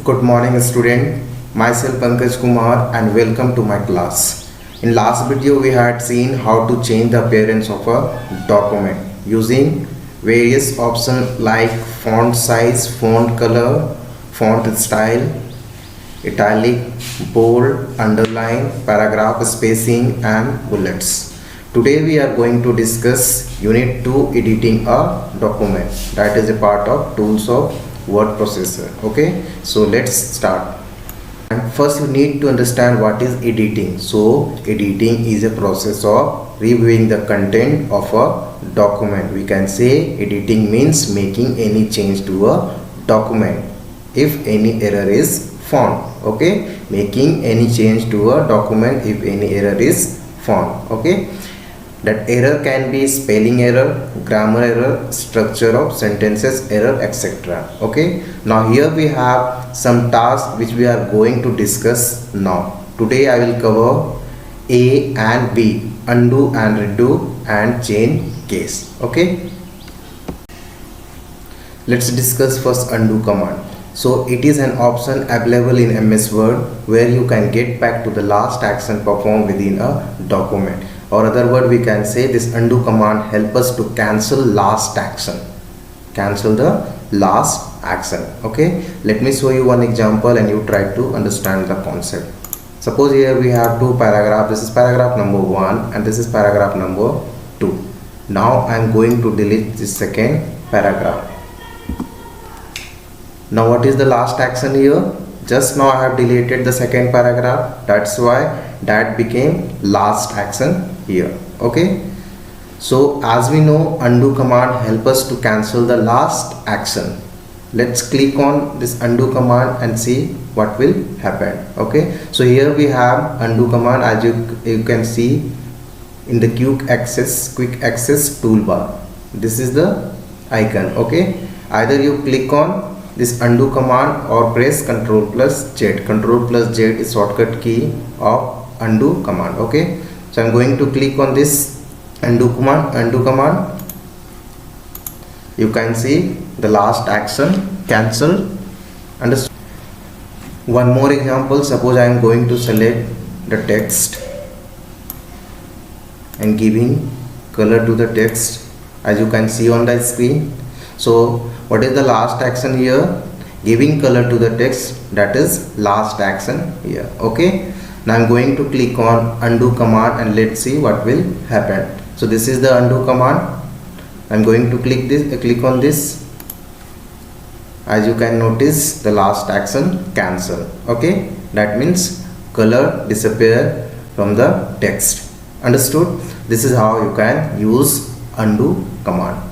Good morning student, myself Pankaj Kumar and welcome to my class. In last video we had seen how to change the appearance of a document using various options like font size, font color, font style, italic, bold, underline, paragraph spacing and bullets. Today we are going to discuss unit 2 editing a document, that is a part of tools of word processor. Okay, so let's start. And first you need to understand what is editing. So editing is a process of reviewing the content of a document. We can say editing means making any change to a document if any error is found. Okay, making any change to a document if any error is found. Okay, that error can be spelling error, grammar error, structure of sentences error, etc. Okay, now here we have some tasks which we are going to discuss now. Today I will cover A and B, undo and redo and change case. Okay, let's discuss first undo command. So it is an option available in MS Word where you can get back to the last action performed within a document. Or other word we can say this undo command help us to cancel last action. Cancel the last action. Okay, let me show you one example and you try to understand the concept. Suppose here we have two paragraphs. This is paragraph number 1 and this is paragraph number 2. Now I am going to delete this second paragraph. Now what is the last action here? Just now I have deleted the second paragraph, that's why that became last action here. Okay, so as we know, undo command help us to cancel the last action. Let's click on this undo command and see what will happen. Okay, so here we have undo command. As you can see in the quick access toolbar, this is the icon. Okay, either you click on this undo command or press Ctrl plus Z. Ctrl plus Z is shortcut key of undo command. Okay, so I'm going to click on this undo command. You can see the last action cancelled. Understood? One more example. Suppose I am going to select the text and giving color to the text as you can see on the screen. So what is the last action here? Giving color to the text, that is last action here. Okay, now I'm going to click on undo command and let's see what will happen. So this is the undo command. I'm going to click on this. As you can notice, the last action cancel. Okay, that means color disappear from the text. Understood? This is how you can use undo command.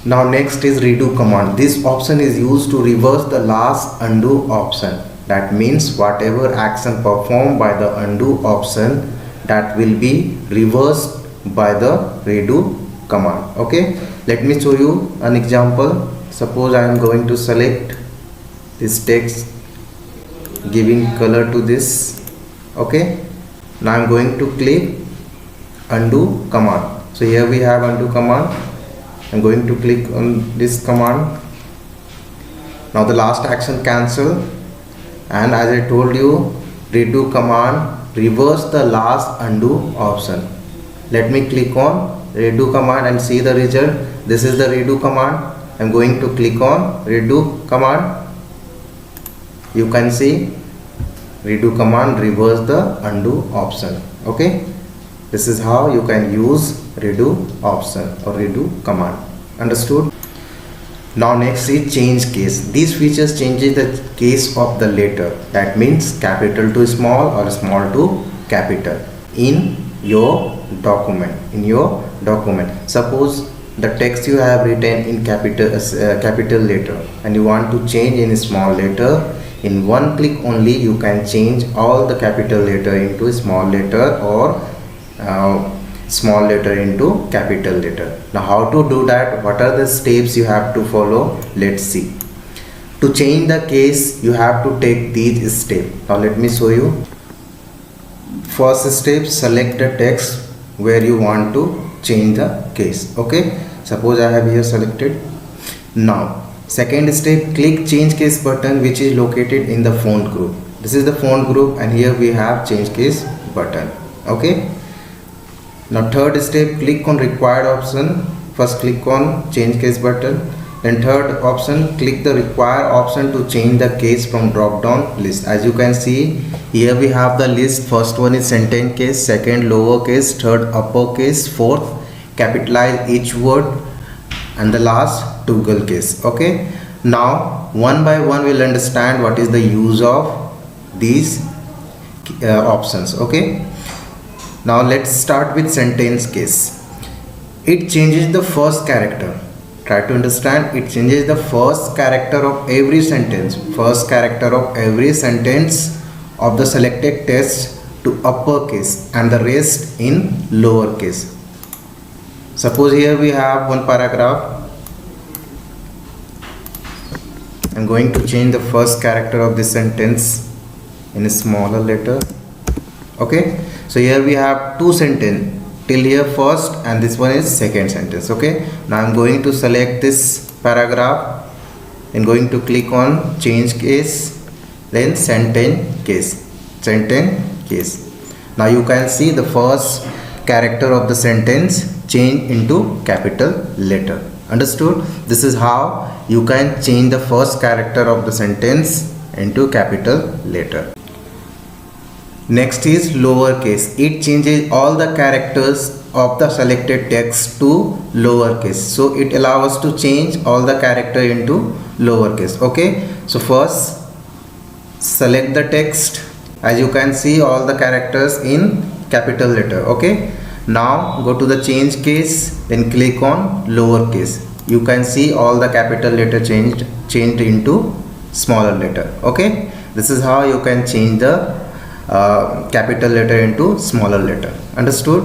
Now next is redo command. This option is used to reverse the last undo option. That means whatever action performed by the undo option, that will be reversed by the redo command. Okay, let me show you an example. Suppose I am going to select this text, giving color to this. Okay, now I am going to click undo command. So here we have undo command. I'm going to click on this command. Now the last action cancel, and as I told you, redo command reverse the last undo option. Let me click on redo command and see the result. This is the redo command. I'm going to click on redo command. You can see redo command reverse the undo option. Okay, this is how you can use redo option or redo command. Understood? Now next is change case. These features changes the case of the letter. That means capital to small or small to capital in your document. Suppose the text you have written in capital letter and you want to change in small letter. In one click only you can change all the capital letter into small letter or small letter into capital letter. Now how to do that? What are the steps you have to follow? Let's see. To change the case you have to take these steps. Now let me show you. First step, select the text where you want to change the case. Okay, suppose I have here selected. Now Second step, click change case button which is located in the font group. This is the font group and here we have change case button. Okay. Now third step, click on required option. First click on change case button. Then third option, click the required option to change the case from drop down list. As you can see, here we have the list. First one is sentence case, second lowercase, third uppercase, fourth capitalize each word, and the last toggle case. Okay. Now one by one we'll understand what is the use of these options. Okay. Now let's start with sentence case. It changes the first character. Try to understand, it changes the first character of every sentence. First character of every sentence of the selected text to uppercase and the rest in lowercase. Suppose here we have one paragraph. I'm going to change the first character of this sentence in a smaller letter. Okay, so here we have two sentences till here first and this one is second sentence. Okay, now I'm going to select this paragraph and going to click on change case, then sentence case. Now you can see the first character of the sentence change into capital letter. Understood? This is how you can change the first character of the sentence into capital letter. Next is lowercase. It changes all the characters of the selected text to lowercase. So it allows us to change all the character into lowercase. Okay. So first select the text. As you can see, all the characters in capital letter. Okay. Now go to the change case, then click on lowercase. You can see all the capital letter changed into smaller letter. Okay. This is how you can change the capital letter into smaller letter. Understood?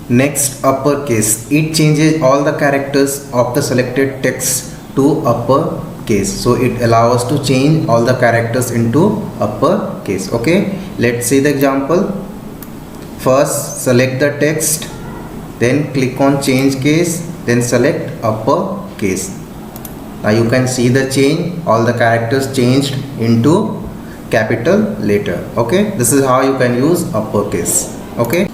Next, uppercase. It changes all the characters of the selected text to uppercase. So it allows us to change all the characters into uppercase. Okay, let's see the example. First select the text, then click on change case, then select uppercase. Now you can see the change, all the characters changed into capital letter. Okay, this is how you can use uppercase. Okay,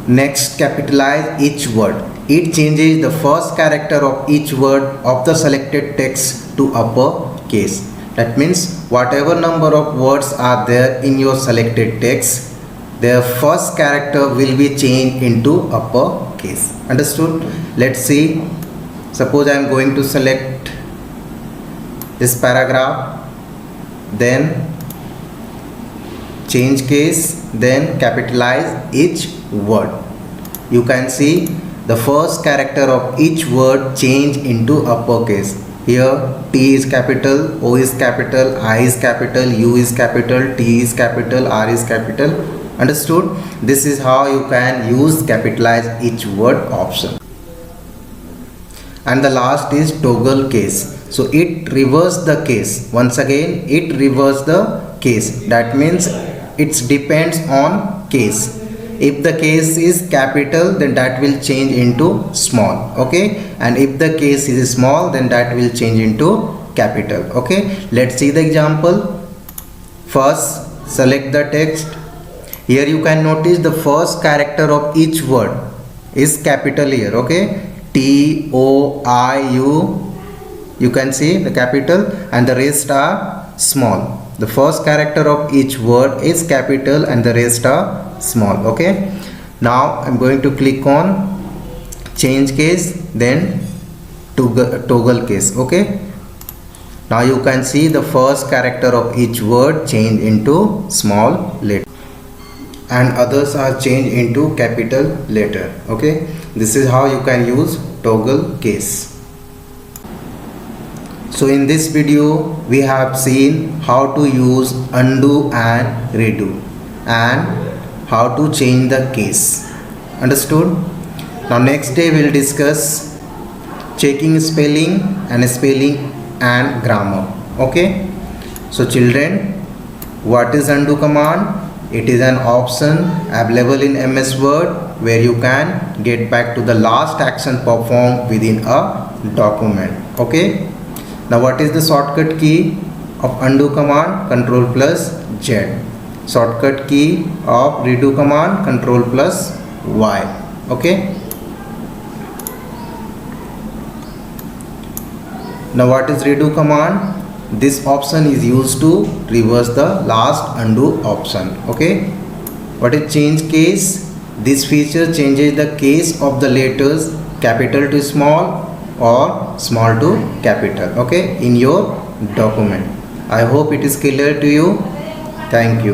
next, capitalize each word. It changes the first character of each word of the selected text to uppercase. That means whatever number of words are there in your selected text, their first character will be changed into uppercase. Understood? Let's see. Suppose I am going to select this paragraph, then change case, then capitalize each word. You can see the first character of each word change into uppercase. Here T is capital, O is capital, I is capital, U is capital, T is capital, R is capital. Understood? This is how you can use capitalize each word option. And the last is toggle case. So it reverses the case. Once again, it reverses the case. That means it depends on case. If the case is capital, then that will change into small. Okay, and if the case is small, then that will change into capital. Okay, let's see the example. First select the text. Here you can notice the first character of each word is capital here. Okay, T, O, I, U, you can see the capital, and the rest are small. The first character of each word is capital and the rest are small. Okay, now I'm going to click on change case, then toggle case. Okay, now you can see the first character of each word change into small letter and others are changed into capital letter. Okay, this is how you can use toggle case. So in this video we have seen how to use undo and redo and how to change the case. Understood? Now next day we will discuss checking spelling and grammar. Okay, so children, what is undo command? It is an option available in MS Word where you can get back to the last action performed within a document. Okay, now what is the shortcut key of undo command? Control plus Z. Shortcut key of redo command? Control plus Y. Okay, now what is redo command? This option is used to reverse the last undo option. Okay, what is change case? This feature changes the case of the letters capital to small or small to capital, okay, in your document. I hope it is clear to you. Thank you.